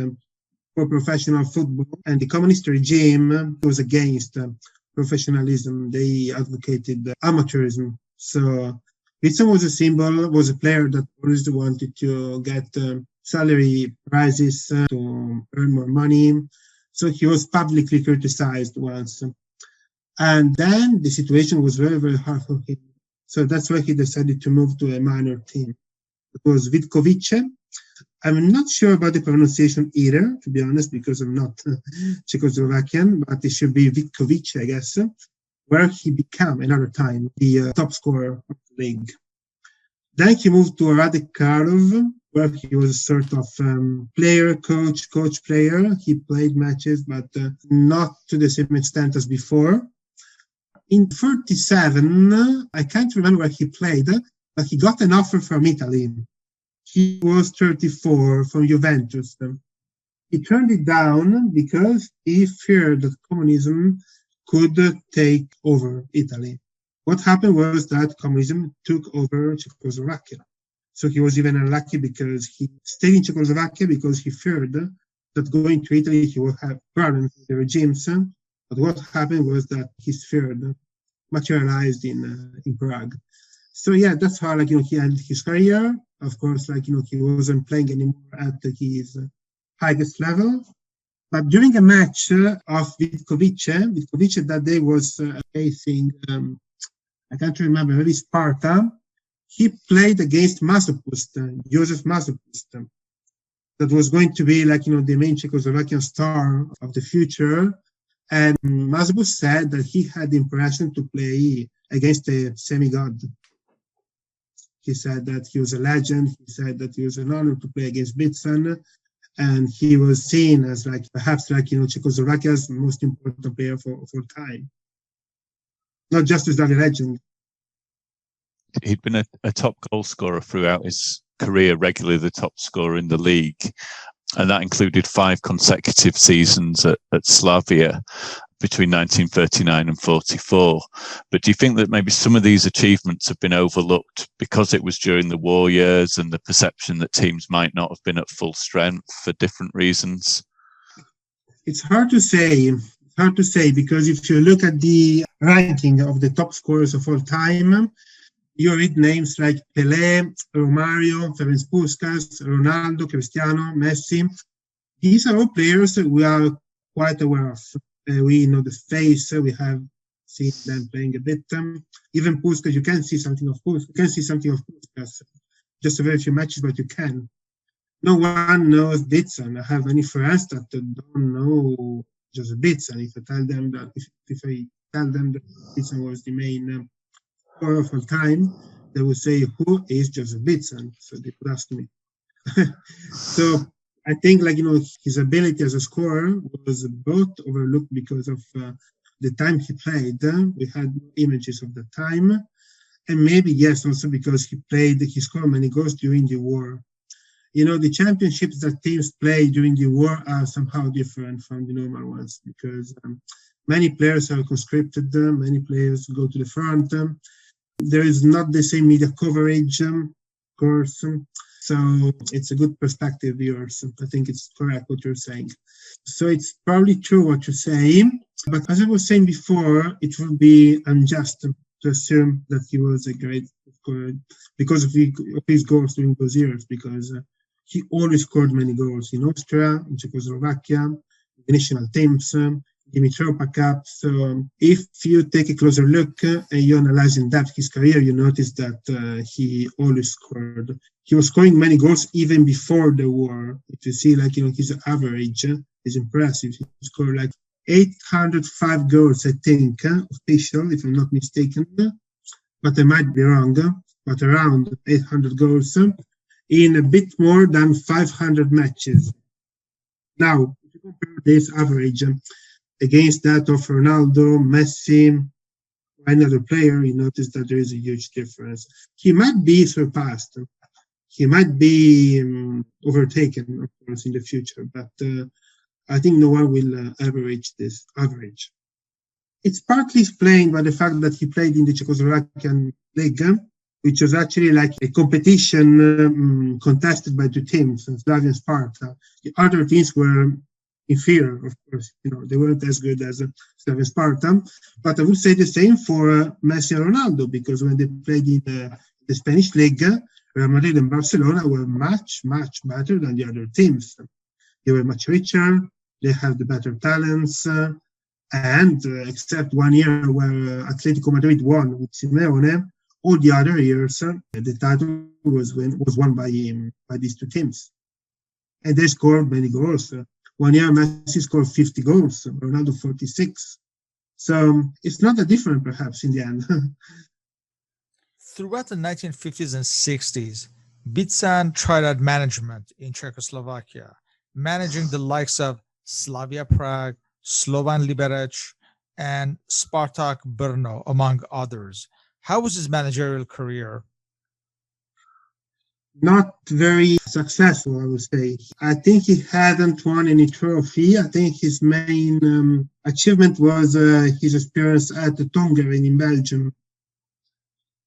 for professional football, and the communist regime was against professionalism. They advocated amateurism. So Bican was a symbol, was a player that always wanted to get salary rises to earn more money. So he was publicly criticized once. And then the situation was very, very hard for him. So that's why he decided to move to a minor team. It was Vitkovice. I'm not sure about the pronunciation either, to be honest, because I'm not Czechoslovakian, but it should be Vitkovice, I guess, where he became another time the top scorer of the league. Then he moved to Hradec Králové, where he was a sort of player, coach player. He played matches, but not to the same extent as before. In 37, I can't remember where he played, but he got an offer from Italy. He was 34 from Juventus. He turned it down because he feared that communism could take over Italy. What happened was that communism took over Czechoslovakia. So he was even unlucky because he stayed in Czechoslovakia because he feared that going to Italy he would have problems with the regimes. But what happened was that his fear materialized in Prague. So yeah, that's how he ended his career. Of course, he wasn't playing anymore at his highest level. But during a match of Vitkovice that day was facing, I can't remember, maybe Sparta. He played against Masopust, Josef Masopust. That was going to be the main Czechoslovakian star of the future. And Masopust said that he had the impression to play against a semi-god. He said that he was a legend. He said that it was an honor to play against Bican. And he was seen as perhaps Czechoslovakia's most important player for time. Not just as a legend. He'd been a top goal scorer throughout his career, regularly the top scorer in the league. And that included 5 consecutive seasons at Slavia between 1939 and 44. But do you think that maybe some of these achievements have been overlooked because it was during the war years and the perception that teams might not have been at full strength for different reasons? It's hard to say. It's hard to say because if you look at the ranking of the top scorers of all time, you read names like Pelé, Romario, Ferenc Puskas, Ronaldo, Cristiano, Messi. These are all players we are quite aware of. We know the face. We have seen them playing a bit. Even Puskas, you can see something of Puskas. You can see something of Puskas. Just a very few matches, but you can. No one knows Bican. I have many friends that don't know Josef Bican. If I tell them that Bican was the main scorer of all time, they would say, "Who is Josef Bican?" So they would ask me. So I think, his ability as a scorer was both overlooked because of the time he played. We had images of the time, and maybe yes, also because he scored many goals during the war. The championships that teams play during the war are somehow different from the normal ones because many players are conscripted, many players go to the front. There is not the same media coverage, of course. So it's a good perspective, yours. I think it's correct what you're saying. So it's probably true what you're saying. But as I was saying before, it would be unjust to assume that he was a great scorer because of his goals during those years, because he always scored many goals in Austria, in Czechoslovakia, the national teams, the Mitropa Cup. So if you take a closer look and you analyze in depth his career, you notice that he always scored. He was scoring many goals even before the war. If you see, his average is impressive. He scored 805 goals, I think, official, if I'm not mistaken. But I might be wrong, but around 800 goals in a bit more than 500 matches. Now, if you compare this average against that of Ronaldo, Messi, or any other player, you notice that there is a huge difference. He might be surpassed. He might be overtaken, of course, in the future, but I think no one will ever reach this average. It's partly explained by the fact that he played in the Czechoslovakian league, which was actually like a competition contested by two teams, Slavia and Sparta. The other teams were inferior, of course. They weren't as good as Slavia and Sparta. But I would say the same for Messi and Ronaldo, because when they played in the Spanish league, Real Madrid and Barcelona were much, much better than the other teams. They were much richer. They had the better talents. And except 1 year where Atletico Madrid won with Simeone, all the other years, the title was won by these two teams. And they scored many goals. 1 year, Messi scored 50 goals, Ronaldo 46. So it's not that different, perhaps, in the end. Throughout the 1950s and 60s, Bican tried out management in Czechoslovakia, managing the likes of Slavia Prague, Slovan Liberec, and Spartak Brno, among others. How was his managerial career? Not very successful, I would say. I think he hadn't won any trophy. I think his main achievement was his experience at the Tongeren in Belgium.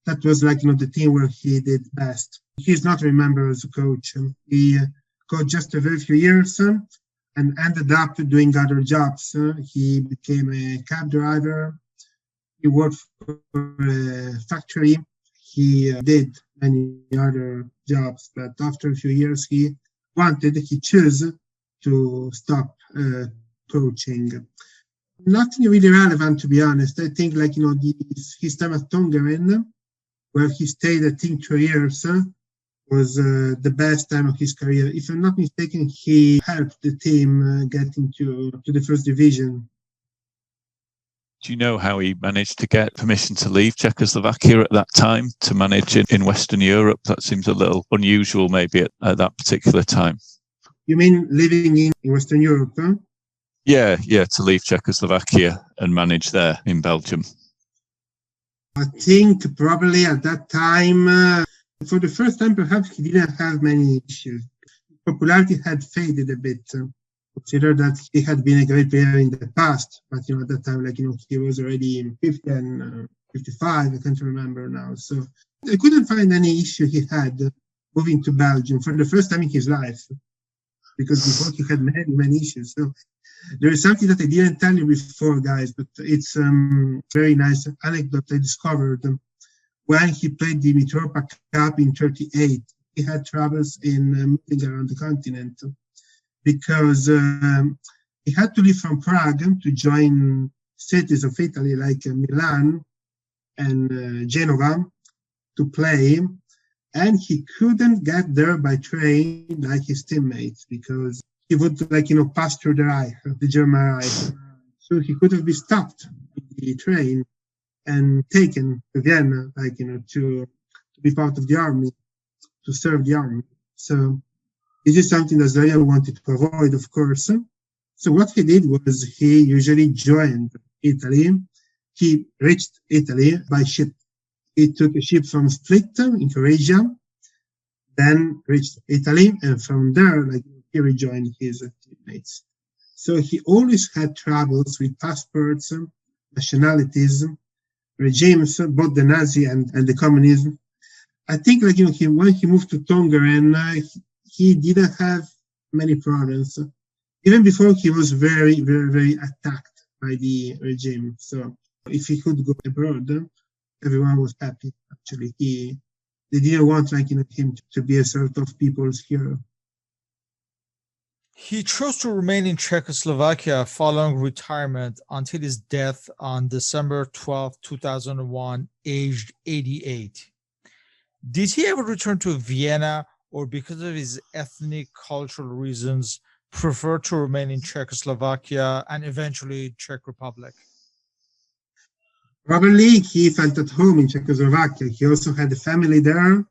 That was the team where he did best. He's not remembered as a coach. He coached just a very few years and ended up doing other jobs. He became a cab driver. He worked for a factory. He did many other jobs, but after a few years, he chose to stop coaching. Nothing really relevant, to be honest. I think, his time at Tongeren, where he stayed, I think, 2 years, was the best time of his career. If I'm not mistaken, he helped the team get into the first division. Do you know how he managed to get permission to leave Czechoslovakia at that time to manage in Western Europe? That seems a little unusual, maybe, at that particular time. You mean living in Western Europe? Huh? Yeah, to leave Czechoslovakia and manage there in Belgium. I think probably at that time, for the first time, perhaps he didn't have many issues. Popularity had faded a bit. Consider that he had been a great player in the past, but at that time, he was already 50 and 55. I can't remember now. So I couldn't find any issue he had moving to Belgium for the first time in his life, because before he had many issues. So There is something that I didn't tell you before, guys, but it's very nice anecdote I discovered. When he played the Mitropa Cup in 1938, he had troubles in moving around the continent because he had to leave from Prague to join cities of Italy like Milan and Genova to play, and he couldn't get there by train like his teammates because he would pass through the Reich, the German Reich. So he could have been stopped in the train and taken to Vienna, to be part of the army, to serve the army. So this is something that Zlatan wanted to avoid, of course. So what he did was he usually joined Italy. He reached Italy by ship. He took a ship from Split in Croatia, then reached Italy, and from there, he rejoined his teammates. So he always had troubles with passports, nationalities, regimes, both the Nazi and the communism. I think, when he moved to Tongeren, he didn't have many problems. Even before, he was very, very, very attacked by the regime. So if he could go abroad, everyone was happy. Actually, they didn't want him to be a sort of people's hero. He chose to remain in Czechoslovakia following retirement until his death on December 12, 2001, aged 88. Did he ever return to Vienna, or because of his ethnic, cultural reasons, prefer to remain in Czechoslovakia and eventually Czech Republic? Probably he felt at home in Czechoslovakia. He also had a family there.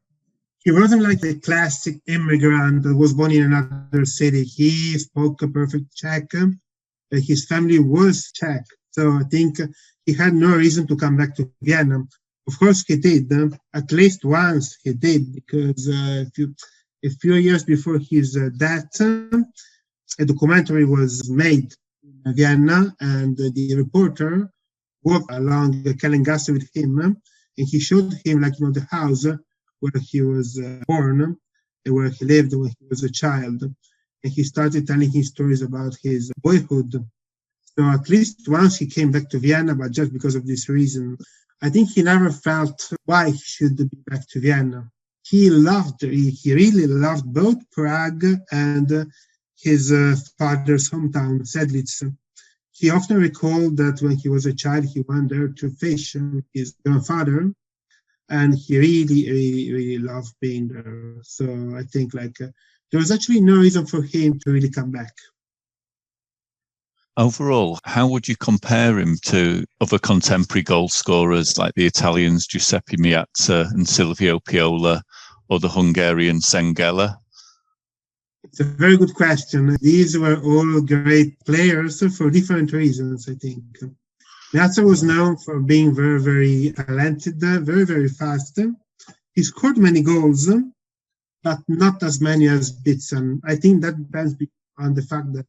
He wasn't like a classic immigrant that was born in another city. He spoke a perfect Czech. His family was Czech. So I think he had no reason to come back to Vienna. Of course he did. At least once he did, because a few years before his death, a documentary was made in Vienna, and the reporter walked along the Kellengasse with him, and he showed him the house where he was born and where he lived when he was a child. And he started telling his stories about his boyhood. So at least once he came back to Vienna, but just because of this reason. I think he never felt why he should be back to Vienna. He really loved both Prague and his father's hometown, Sedlitz. He often recalled that when he was a child, he went there to fish with his grandfather, and he really, really, really loved being there. So I think there was actually no reason for him to really come back. Overall, how would you compare him to other contemporary goal scorers like the Italians Giuseppe Meazza and Silvio Piola, or the Hungarian Szengela? It's a very good question. These were all great players for different reasons, I think. Meazza was known for being very, very talented, very, very fast. He scored many goals, but not as many as Bican. I think that depends on the fact that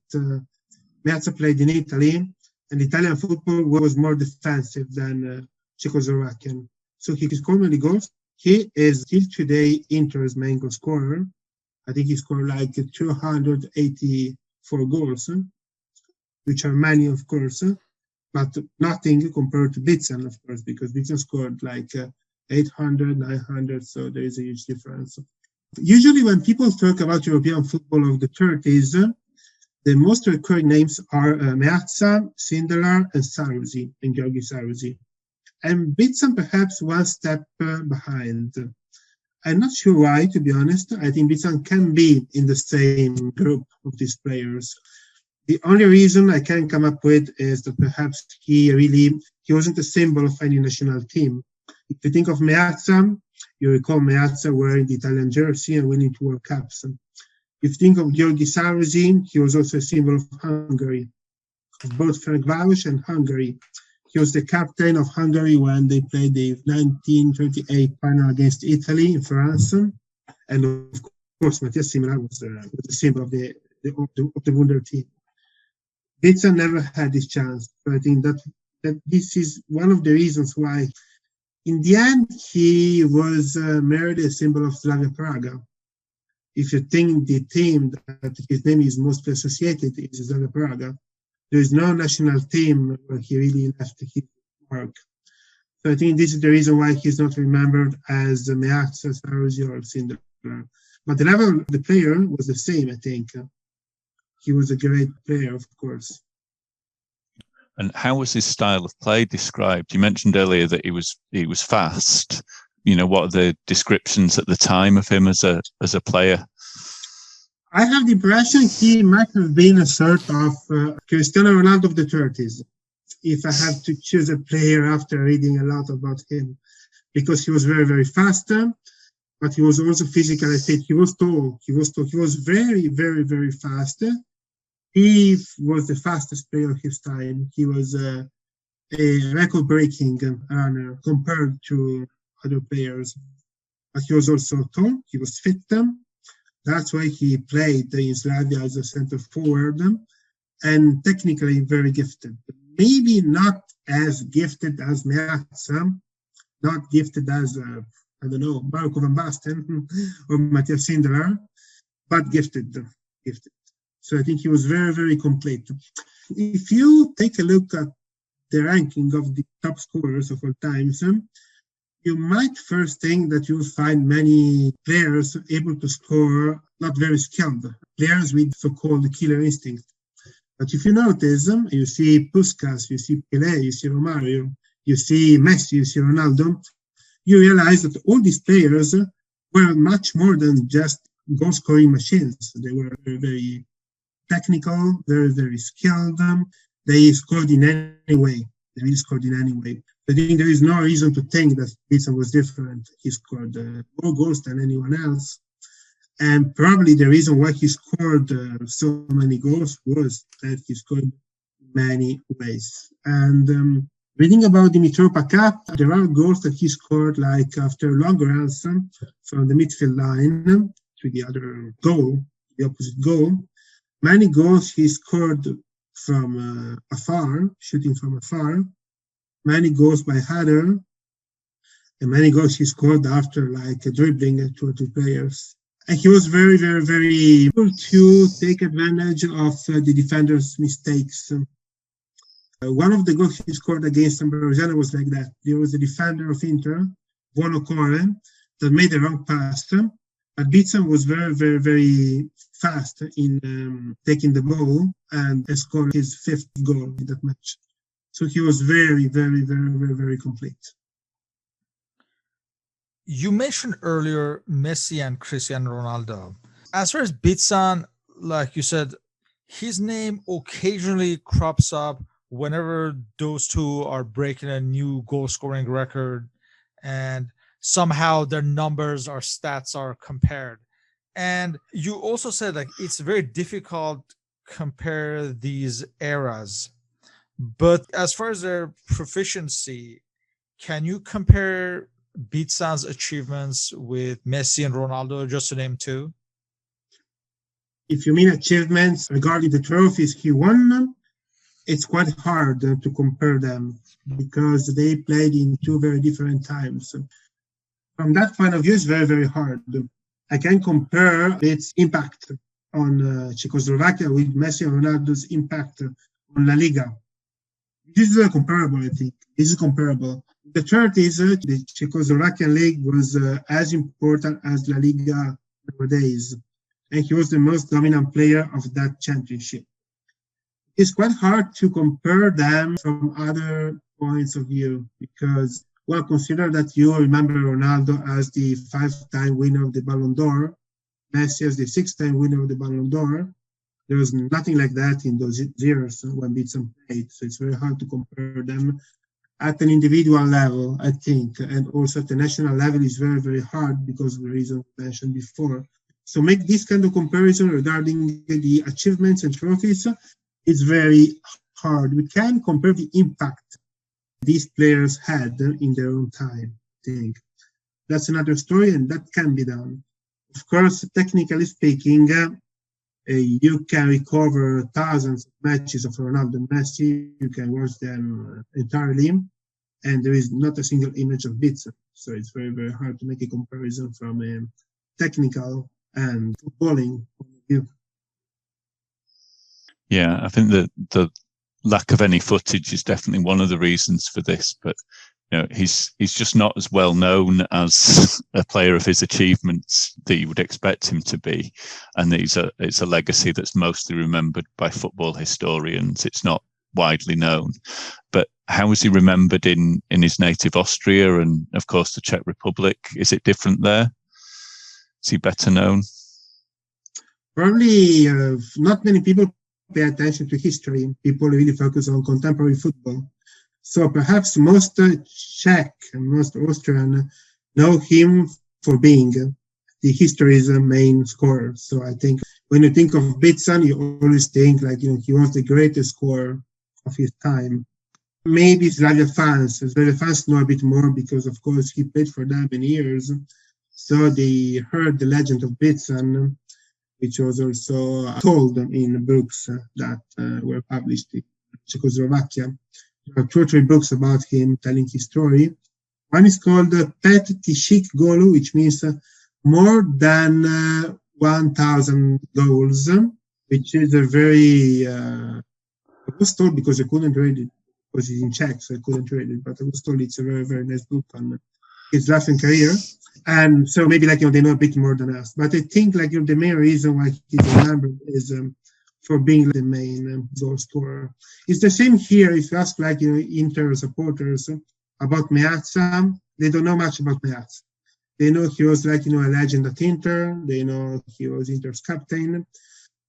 Meazza played in Italy, and Italian football was more defensive than Czechoslovakian. So he scored many goals. He is still today Inter's main goal scorer. I think he scored 284 goals, which are many, of course, but nothing compared to Bican, of course, because Bican scored 800, 900, so there is a huge difference. Usually when people talk about European football of the 30s, the most recurring names are Meazza, Sindelar, and Sarkozy, and Georgi Sarkozy. And Bican perhaps one step behind. I'm not sure why, to be honest. I think Bican can be in the same group of these players. The only reason I can come up with is that perhaps he wasn't a symbol of any national team. If you think of Meazza, you recall Meazza wearing the Italian jersey and winning 2 World Cups. If you think of Georgi Sarkozy, he was also a symbol of Hungary, of both Ferencváros and Hungary. He was the captain of Hungary when they played the 1938 final against Italy in France. And of course, Matthias Simler was the symbol of the Wunderteam. Bican never had this chance. So I think that this is one of the reasons why, in the end, he was merely a symbol of Slavia Praga. If you think the team that his name is most associated is Slavia Praga, There is no national team where he really left his mark. So I think this is the reason why he's not remembered as Meazza, Sarkozy, or Sindelar. But the level of the player was the same, I think. He was a great player, of course. And how was his style of play described? You mentioned earlier that he was fast. You know, what are the descriptions at the time of him as a player? I have the impression he might have been a sort of Cristiano Ronaldo of the 30s, if I have to choose a player after reading a lot about him, because he was very, very fast, but he was also physically fit. He was tall. He was very, very, very fast. He was the fastest player of his time. He was a record-breaking runner compared to other players. But he was also tall. He was fit. That's why he played in Slavia as a center forward, and technically very gifted. Maybe not as gifted as Meazza, not gifted as, Marco van Basten or Matthias Sindelar, but gifted. So I think he was very, very complete. If you take a look at the ranking of the top scorers of all times, you might first think that you'll find many players able to score, not very skilled, players with so-called killer instinct. But if you notice, you see Puskas, you see Pelé, you see Romario, you see Messi, you see Ronaldo, you realize that all these players were much more than just goal-scoring machines. They were very, very technical, very, very skilled. They scored in any way. They really scored in any way. I think there is no reason to think that Bican was different. He scored more goals than anyone else. And probably the reason why he scored so many goals was that he scored many ways. And reading about the Mitropa Cup, there are goals that he scored like after long runs from the midfield line to the other goal, the opposite goal. Many goals he scored from afar, shooting from afar. Many goals by header, and many goals he scored after dribbling 2 or 2 players. And he was very, very, very able to take advantage of the defenders' mistakes. One of the goals he scored against Generazione was like that. There was a defender of Inter, Buono Core, that made the wrong pass. But Bican was very, very, very fast in taking the ball and scored his 5th goal in that match. So he was very, very, very, very, very complete. You mentioned earlier Messi and Cristiano Ronaldo. As far as Bican, like you said, his name occasionally crops up whenever those two are breaking a new goal-scoring record, and somehow their numbers or stats are compared. And you also said it's very difficult to compare these eras. But as far as their proficiency, can you compare Bican's achievements with Messi and Ronaldo, just to name 2? If you mean achievements regarding the trophies he won, it's quite hard to compare them because they played in 2 very different times. From that point of view, it's very, very hard. I can compare its impact on Czechoslovakia with Messi and Ronaldo's impact on La Liga. This is comparable, I think. This is comparable. The 30s, the Czechoslovakian league was as important as La Liga nowadays, and he was the most dominant player of that championship. It's quite hard to compare them from other points of view because, well, consider that you remember Ronaldo as the 5-time winner of the Ballon d'Or, Messi as the 6-time winner of the Ballon d'Or. There was nothing like that in those years when Bican played, so it's very hard to compare them at an individual level, I think, and also at the national level is very, very hard because of the reason mentioned before. So make this kind of comparison regarding the achievements and trophies, it's very hard. We can compare the impact these players had in their own time, I think. That's another story, and that can be done. Of course, technically speaking, you can recover thousands of matches of Ronaldo and Messi. You can watch them entirely, and there is not a single image of Bican. So it's very, very hard to make a comparison from a technical and footballing point of view. Yeah, I think that lack of any footage is definitely one of the reasons for this. But he's just not as well known as a player of his achievements that you would expect him to be, and it's a legacy that's mostly remembered by football historians. It's not widely known. But how is he remembered in his native Austria and, of course, the Czech Republic? Is it different there? Is he better known? Probably not many people pay attention to history. People really focus on contemporary football. So perhaps most Czech and most Austrian know him for being the history's main scorer. So I think when you think of Bican, you always think like, he was the greatest scorer of his time. Maybe Slavia fans know a bit more because, of course, he played for them many years. So they heard the legend of Bican, which was also told in books that were published in Czechoslovakia. There are 2 or 3 books about him telling his story. One is called Pet Tishik Golu, which means more than 1,000 goals, which is a very... I was told because I couldn't read it, because it's in Czech, so I couldn't read it, but I was told it's a very, very nice book on his life and career. And so maybe they know a bit more than us. But I think the main reason why he's remembered is for being the main goal scorer. It's the same here. If you ask Inter supporters about Meazza, they don't know much about Meazza. They know he was a legend at Inter. They know he was Inter's captain.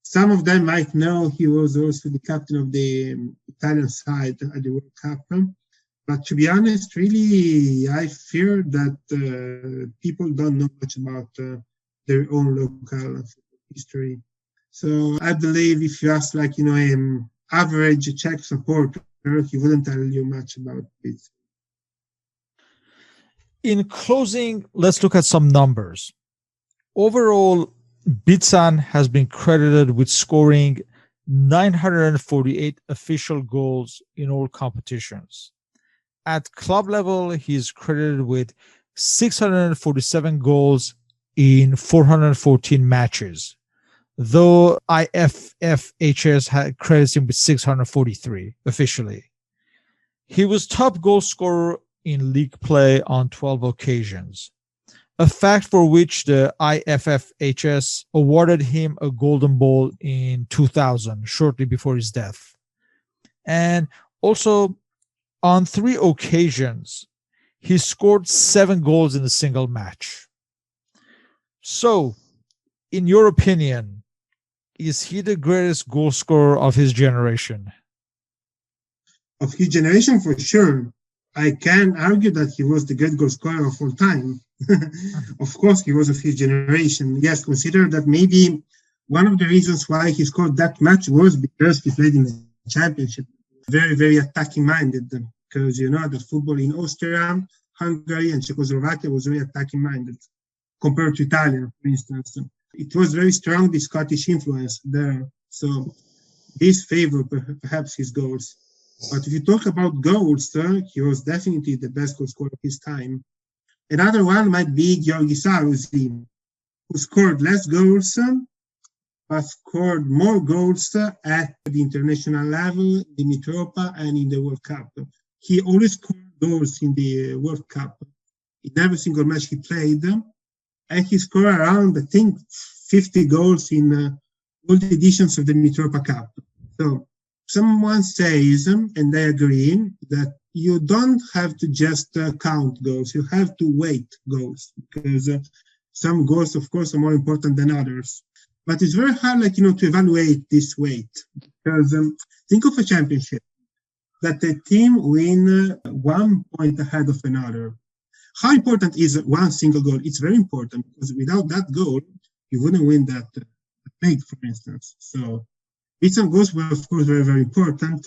Some of them might know he was also the captain of the Italian side at the World Cup. But to be honest, really, I fear that people don't know much about their own local history. So I believe if you ask an average Czech supporter, he wouldn't tell you much about it. In closing, let's look at some numbers. Overall, Bican has been credited with scoring 948 official goals in all competitions. At club level, he is credited with 647 goals in 414 matches, though IFFHS credits him with 643 officially. He was top goal scorer in league play on 12 occasions, a fact for which the IFFHS awarded him a Golden Ball in 2000, shortly before his death. And also, on 3 occasions, he scored 7 goals in a single match. So, in your opinion, is he the greatest goal scorer of his generation? Of his generation, for sure. I can argue that he was the great goal scorer of all time. Of course, he was of his generation. Yes, consider that maybe one of the reasons why he scored that much was because he played in the championship. Very, very attacking-minded, because you know that football in Austria, Hungary, and Czechoslovakia was very attacking-minded compared to Italian, for instance. It was very strong, the Scottish influence there. So this favored perhaps his goals. But if you talk about goals, he was definitely the best goal scorer of his time. Another one might be György Sárosi, who scored less goals, but scored more goals at the international level, the Mitropa, and in the World Cup. He always scored goals in the World Cup, in every single match he played, and he scored around, I think, 50 goals in all the editions of the Mitropa Cup. So someone says, and I agree, that you don't have to just count goals. You have to weight goals, because some goals, of course, are more important than others. But it's very hard, to evaluate this weight, because think of a championship that the team win 1 point ahead of another. How important is one single goal? It's very important, because without that goal, you wouldn't win that league, for instance. So Bican goals were, of course, very, very important.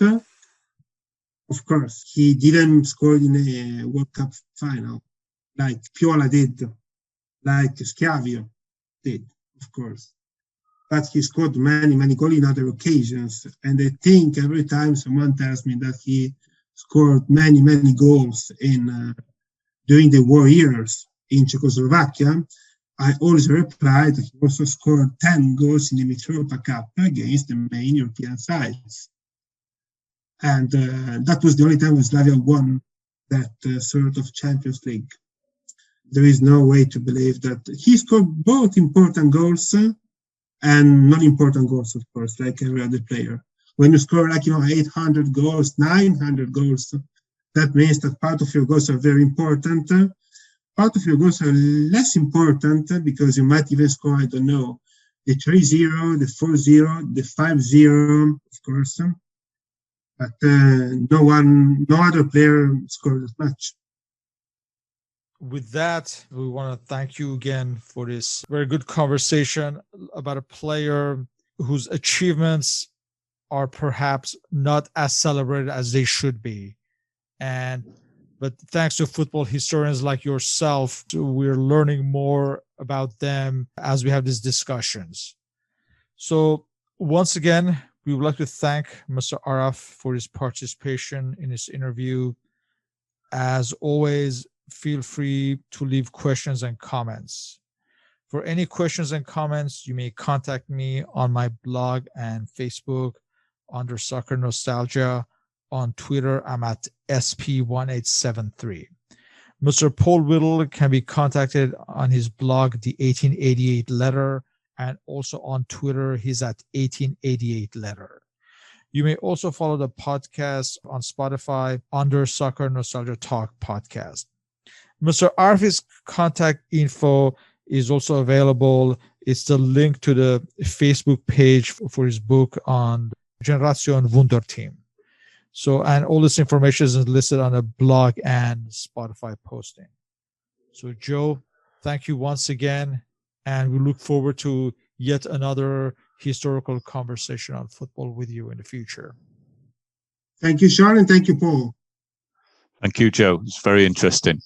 Of course, he didn't score in a World Cup final like Piola did, like Schiavio did, of course. But he scored many, many goals in other occasions. And I think every time someone tells me that he scored many, many goals during the war years in Czechoslovakia, I always reply that he also scored 10 goals in the Mitropa Cup against the main European sides. And that was the only time Yugoslavia won that sort of Champions League. There is no way to believe that he scored both important goals and non-important goals, of course, like every other player. When you score 800 goals, 900 goals, that means that part of your goals are very important. Part of your goals are less important because you might even score, I don't know, the 3-0, the 4-0, the 5-0, of course. But no other player scored as much. With that, we want to thank you again for this very good conversation about a player whose achievements are perhaps not as celebrated as they should be. But thanks to football historians like yourself, we're learning more about them as we have these discussions. So once again, we would like to thank Mr. Araf for his participation in this interview. As always, feel free to leave questions and comments. For any questions and comments, you may contact me on my blog and Facebook under Soccer Nostalgia. On Twitter, I'm at SP1873. Mr. Paul Whittle can be contacted on his blog, The 1888 Letter, and also on Twitter, he's at 1888 Letter. You may also follow the podcast on Spotify under Soccer Nostalgia Talk Podcast. Mr. Araf's contact info is also available. It's the link to the Facebook page for his book on Generazione Wunderteam. So, and all this information is listed on the blog and Spotify posting. So, Joe, thank you once again, and we look forward to yet another historical conversation on football with you in the future. Thank you, Sean, and thank you, Paul. Thank you, Joe. It's very interesting.